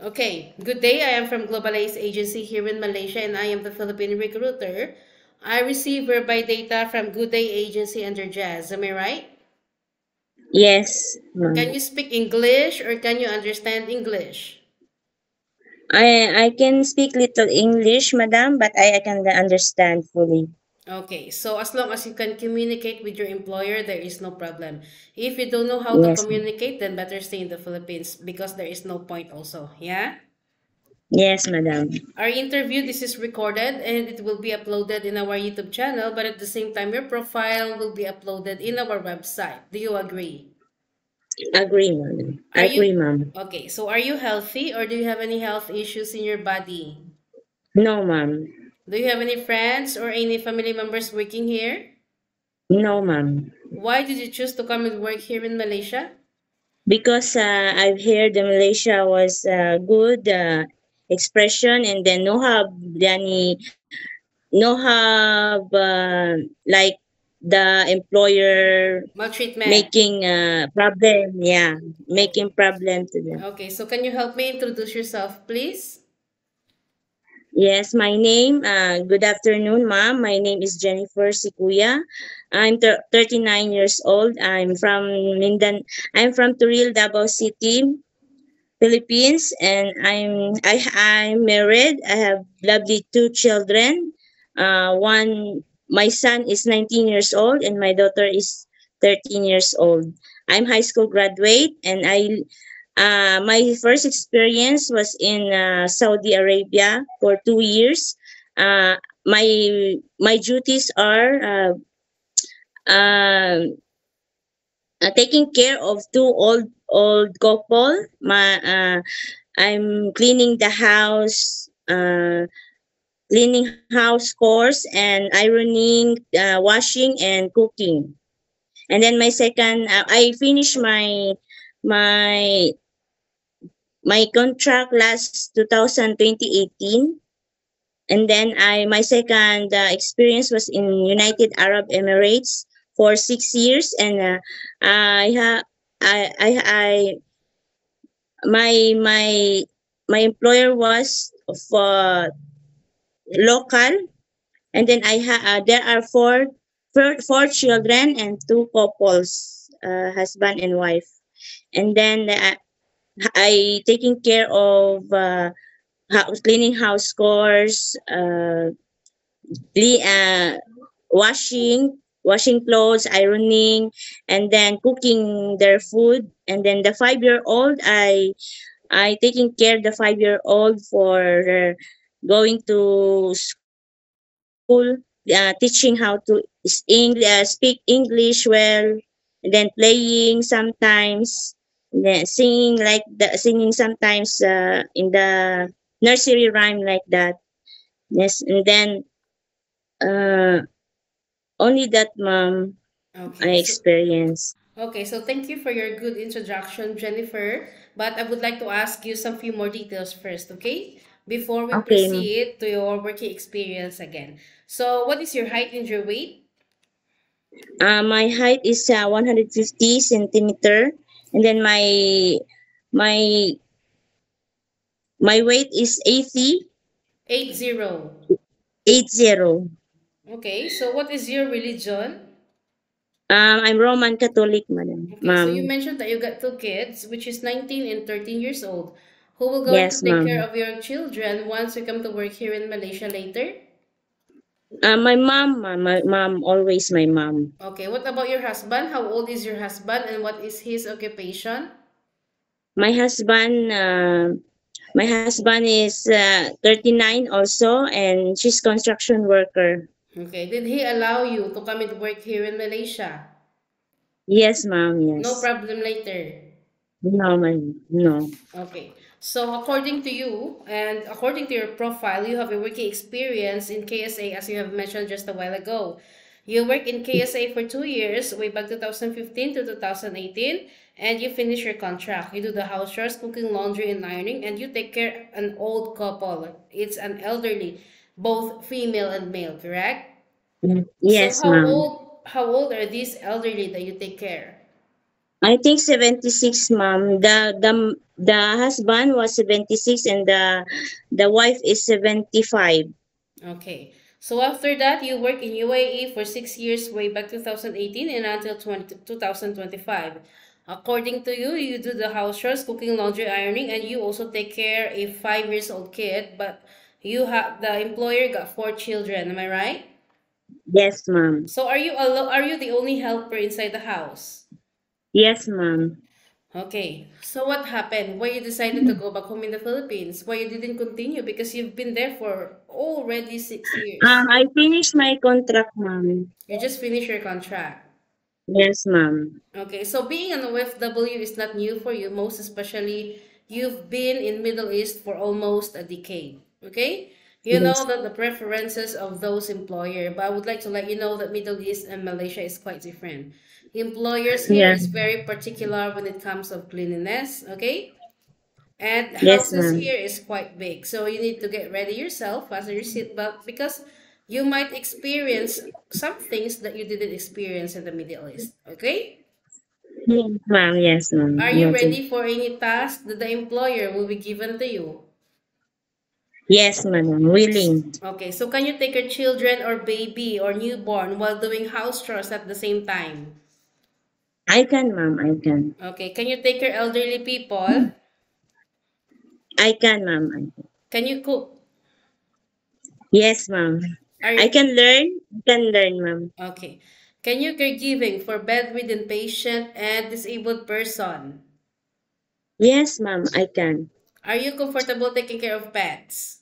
Okay, good day. I am from Global Ace Agency here in Malaysia and I am the Philippine recruiter. I receive verify data from Good Day Agency under Jazz. Am I right? Yes, Can ma'am. you speak English or can you understand English? I can speak little English, madam, but I can understand fully. Okay, so as long as you can communicate with your employer, there is no problem. If you don't know how to Yes, communicate, then better stay in the Philippines because there is no point also. Yeah? yes, madam. Our interview, this is recorded and it will be uploaded in our YouTube channel, but at the same time, your profile will be uploaded in our website. Do you agree? Agree, madam. Are Agree, you ma'am. okay? So, are you healthy or do you have any health issues in your body? No, ma'am. Do you have any friends or any family members working here? No, ma'am. Why did you choose to come and work here in Malaysia? Because I've heard the Malaysia was good expression, and then no have any no have like the employer Maltreatment. making problem, yeah, making Okay. problem to them. Okay, so can you help me introduce yourself, please? Yes, my name, good afternoon, ma'am. My name is Jennifer Sikuya. I'm 39 years old. I'm from Turil, Davao City, Philippines, and I'm married. I have lovely two children. My son is 19 years old and my daughter is 13 years old. I'm high school graduate, and my first experience was in Saudi Arabia for 2 years. Uh, my duties are uh, taking care of two old couple. I'm cleaning the house, cleaning house chores, and ironing, washing, and cooking. And then my second, I finished my my contract last 2018, and then my second experience was in United Arab Emirates for 6 years, and I ha I my my employer was for local, and then there are four children and two couples, husband and wife, and then I taking care of cleaning house chores, cle- uh, washing clothes, ironing, and then cooking their food. And then the 5 year old, I taking care the 5 year old for going to school, teaching how to speak English well, and then playing sometimes, and then singing sometimes in the nursery rhyme like that. Yes, and then uh, only that, mom, I Okay, so experienced. okay, so thank you for your good introduction, Jennifer. But I would like to ask you some few more details first, okay? Before we Okay, ma'am. proceed to your working experience again. So, what is your height and your weight? My height is 150 centimeter, and then my my weight is 80. 80. Okay, so what is your religion? I'm Roman Catholic, madam, Okay, so you ma'am. mentioned that you got two kids, which is 19 and 13 years old. Who will going to Yes, take care ma'am. of your children once you come to work here in Malaysia later? My mom, my mom, always my mom. Okay, what about your husband? How old is your husband and what is his occupation? My husband, my husband is 39 also, and she's construction worker. Okay, did he allow you to come and work here in Malaysia? Yes, ma'am. No Yes. problem later. No, no. Okay. So according to you and according to your profile, you have a working experience in KSA as you have mentioned just a while ago. You work in KSA for 2 years, way back 2015 to 2018, and you finish your contract. You do the house chores, cooking, laundry, and ironing, and you take care an old couple. It's an elderly, both female and male, correct? So Yes, ma'am. how old are these elderly that you take care? I think 76, ma'am. The husband was 76 and the wife is 75. Okay. So after that, you work in UAE for 6 years, way back 2018 and until 2025. According to you, you do the house chores, cooking, laundry, ironing, and you also take care a 5 years old kid. But you have the employer got four children. Am I right? Yes, ma'am. So are you the only helper inside the house? Yes, ma'am. Okay. So what happened? Why you decided to go back home in the Philippines? Why you didn't continue? Because you've been there for already 6 years. I finished my contract, ma'am. You just finished your contract. Yes, ma'am. Okay, so being an OFW is not new for you, most especially you've been in Middle East for almost a decade. Okay? You know Yes. that the preferences of those employer, but I would like to let you know that Middle East and Malaysia is quite different. Employers here Yeah. is very particular when it comes of cleanliness, okay? And Yes, houses ma'am. here is quite big, so you need to get ready yourself, fasten your seatbelt, because you might experience some things that you didn't experience in the Middle East, okay? Yes, ma'am. Yes, ma'am. Are you Noted. ready for any task that the employer will be given to you? Yes, madam. Willing. Okay, so can you take your children or baby or newborn while doing house chores at the same time? I can, ma'am. I can. Okay, can you take your elderly people? I can, ma'am. I can. Can you cook? Yes, ma'am. Are I you, can learn. I can learn, ma'am. okay. Can you caregiving for bedridden patient and disabled person? Yes, ma'am. I can. Are you comfortable taking care of pets?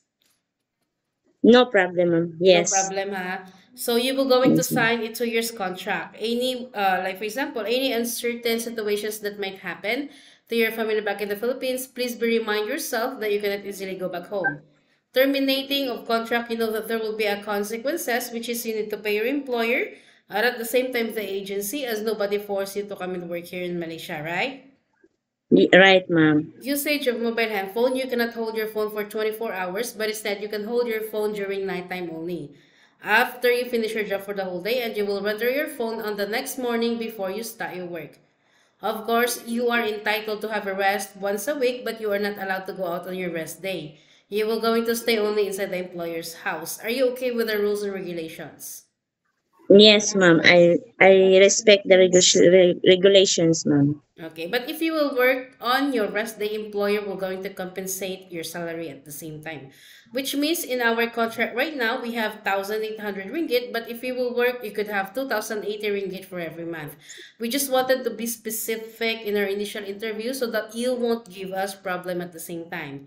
No problem, ma'am. No Yes. problem, ha. So you will going to Yes, ma'am. sign a 2 years contract. Any, like for example, any uncertain situations that might happen to your family back in the Philippines, please be remind yourself that you cannot easily go back home. Terminating of contract, you know that there will be a consequences, which is you need to pay your employer, and at the same time the agency, as nobody forced you to come and work here in Malaysia, right? Right, ma'am. Usage of mobile handphone, you cannot hold your phone for 24 hours, but instead you can hold your phone during nighttime only. After you finish your job for the whole day, and you will render your phone on the next morning before you start your work. Of course, you are entitled to have a rest once a week, but you are not allowed to go out on your rest day. You will going to stay only inside the employer's house. Are you okay with the rules and regulations? Yes, ma'am. I respect the regulations, ma'am. Okay, but if you will work on your rest day, employer will going to compensate your salary at the same time. Which means in our contract right now, we have 1,800 ringgit, but if you will work, you could have 2,080 ringgit for every month. We just wanted to be specific in our initial interview so that you won't give us problem at the same time.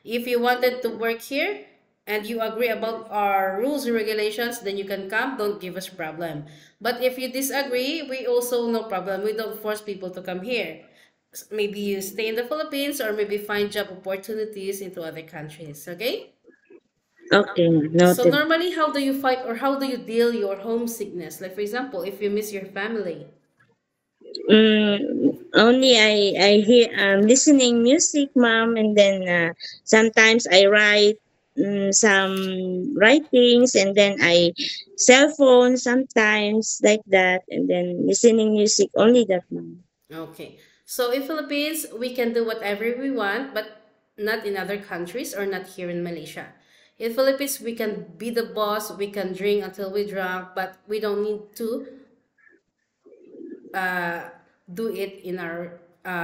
If you wanted to work here and you agree about our rules and regulations, then you can come, don't give us problem. But if you disagree, we also no problem. We don't force people to come here. Maybe you stay in the Philippines or maybe find job opportunities into other countries, okay? Okay, ma'am. So Noted. normally how do you fight or how do you deal your homesickness? Like for example, if you miss your family. Only I hear listening music, ma'am, and then sometimes I write some writings, and then I cell phone sometimes like that, and then listening music only that, ma'am. Okay. So in Philippines, we can do whatever we want, but not in other countries or not here in Malaysia. In Philippines, we can be the boss, we can drink until we drunk, but we don't need to uh, do it in our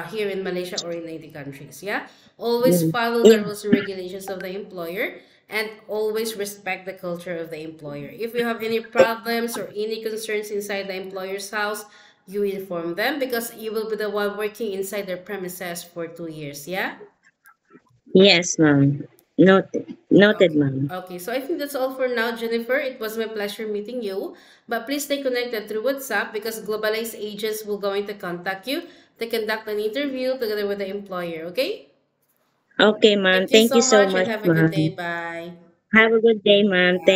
here in Malaysia or in any countries. Yeah, always Mm. follow the Yeah. rules and regulations of the employer, and always respect the culture of the employer. If you have any problems or any concerns inside the employer's house, you inform them because you will be the one working inside their premises for 2 years. Yeah. Yes, ma'am. Noted. Noted, Okay. ma'am. Okay, so I think that's all for now, Jennifer. It was my pleasure meeting you. But please stay connected through WhatsApp because globalized agents will going to contact you to conduct an interview together with the employer. Okay? Okay, ma'am. Thank you Thank you so so much and much, have a good day. ma'am. Bye. Have a good day, ma'am.